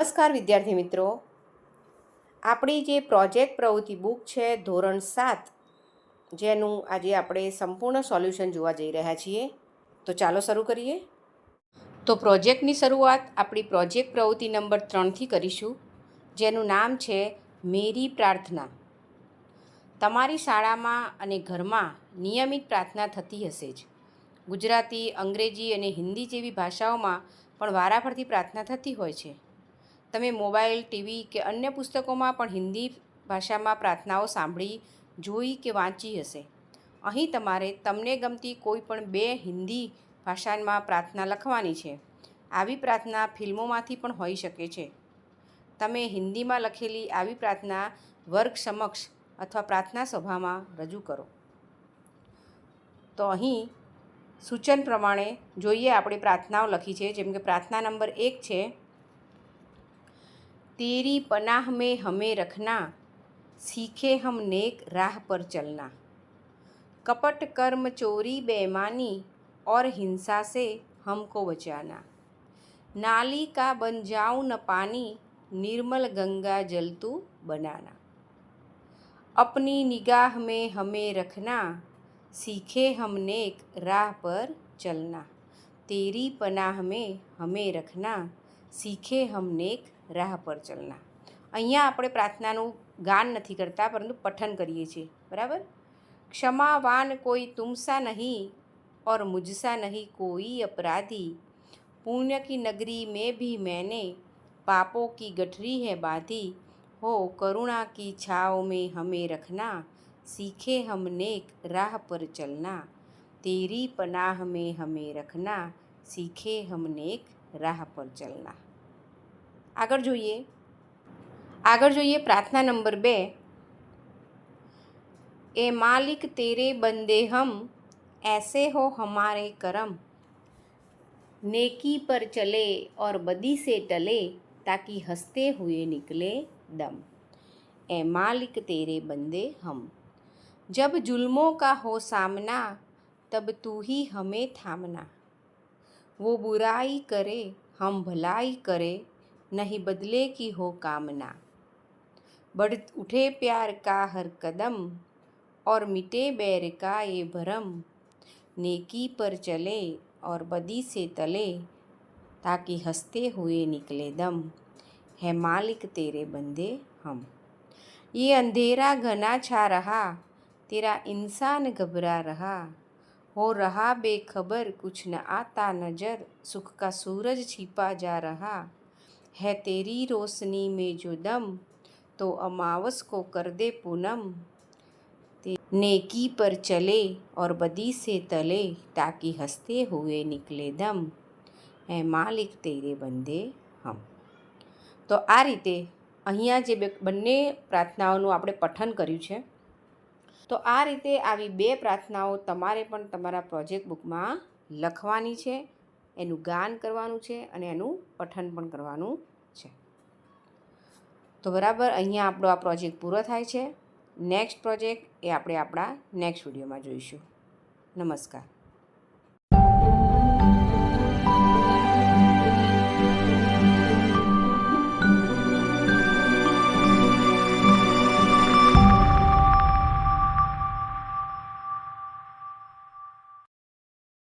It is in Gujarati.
નમસ્કાર વિદ્યાર્થી મિત્રો, આપણી જે પ્રોજેક્ટ પ્રવૃત્તિ બુક છે ધોરણ 7, જેનું આજે આપણે સંપૂર્ણ સોલ્યુશન જોવા જઈ રહ્યા છીએ. તો ચાલો શરૂ કરીએ. તો પ્રોજેક્ટની શરૂઆત આપણી પ્રોજેક્ટ પ્રવૃત્તિ નંબર 3થી કરીશું, જેનું નામ છે મેરી પ્રાર્થના. તમારી શાળામાં અને ઘરમાં નિયમિત પ્રાર્થના થતી હશે જ. ગુજરાતી, અંગ્રેજી અને હિન્દી જેવી ભાષાઓમાં પણ વારાફરતી પ્રાર્થના થતી હોય છે. તમે મોબાઈલ, ટીવી કે અન્ય પુસ્તકોમાં પણ હિન્દી ભાષામાં પ્રાર્થનાઓ સાંભળી, જોઈ કે વાંચી હશે. અહીં તમારે તમને ગમતી કોઈ પણ 2 હિન્દી ભાષામાં પ્રાર્થના લખવાની છે. આવી પ્રાર્થના ફિલ્મોમાંથી પણ હોઈ શકે છે. તમે હિન્દીમાં લખેલી આવી પ્રાર્થના વર્ગ સમક્ષ અથવા પ્રાર્થના સભામાં રજૂ કરો. તો અહીં સૂચન પ્રમાણે જોઈએ આપણે પ્રાર્થનાઓ લખી છે. જેમ કે પ્રાર્થના નંબર 1 છે, तेरी पनाह में हमें रखना, सीखे हम नेक राह पर चलना. कपट कर्म चोरी बेईमानी और हिंसा से हमको बचाना. नाली का बन जाऊं न पानी, निर्मल गंगा जल तू बनाना. अपनी निगाह में हमें रखना, सीखे हम नेक राह पर चलना. तेरी पनाह में हमें रखना, सीखे हम नेक રાહ પર ચલના. અહીંયા આપણે પ્રાર્થનાનું ગાન નથી કરતા, પરંતુ પઠન કરીએ છીએ. બરાબર. क्षमावान कोई तुमसा नहीं और मुझसा नहीं कोई अपराधी. पुण्य की नगरी में भी मैंने पापों की गठरी है बांधी. हो करुणा की छाँव में हमें रखना, सीखे हम नेक राह पर चलना. तेरी पनाह में हमें रखना, सीखे हम नेक राह पर चलना. આગળ જોઈએ પ્રાર્થના નંબર 2. ए मालिक तेरे बंदे हम, ऐसे हो हमारे करम. नेकी पर चले और बदी से टले, ताकि हंसते हुए निकले दम. ए मालिक तेरे बंदे हम. जब जुल्मों का हो सामना, तब तू ही हमें थामना. वो बुराई करे हम भलाई करे, नहीं बदले की हो कामना. बढ़ उठे प्यार का हर कदम, और मिटे बैर का ये भरम. नेकी पर चले और बदी से तले, ताकि हंसते हुए निकले दम. है मालिक तेरे बंदे हम. ये अंधेरा घना छा रहा, तेरा इंसान घबरा रहा. हो रहा बेखबर कुछ न आता नजर, सुख का सूरज छिपा जा रहा. है तेरी रोशनी में जो दम, तो अमावस को कर दे पूनम. नेकी पर चले और बदी से तले, ताकि हंसते हुए निकले दम. है मालिक तेरे बंदे हम. તો આ રીતે અહીંયા જે બંને પ્રાર્થનાઓનું આપણે પઠન કર્યું છે. તો આ રીતે આવી 2 પ્રાર્થનાઓ તમારે પણ તમારા પ્રોજેક્ટ બુકમાં લખવાની છે, એનું ગાન કરવાનું છે અને એનું પઠન પણ કરવાનું છે. તો બરાબર, અહીંયા આપણો આ પ્રોજેક્ટ પૂરો થાય છે. નેક્સ્ટ પ્રોજેક્ટ એ આપણે આપણા નેક્સ્ટ વિડીયોમાં જોઈશું. નમસ્કાર.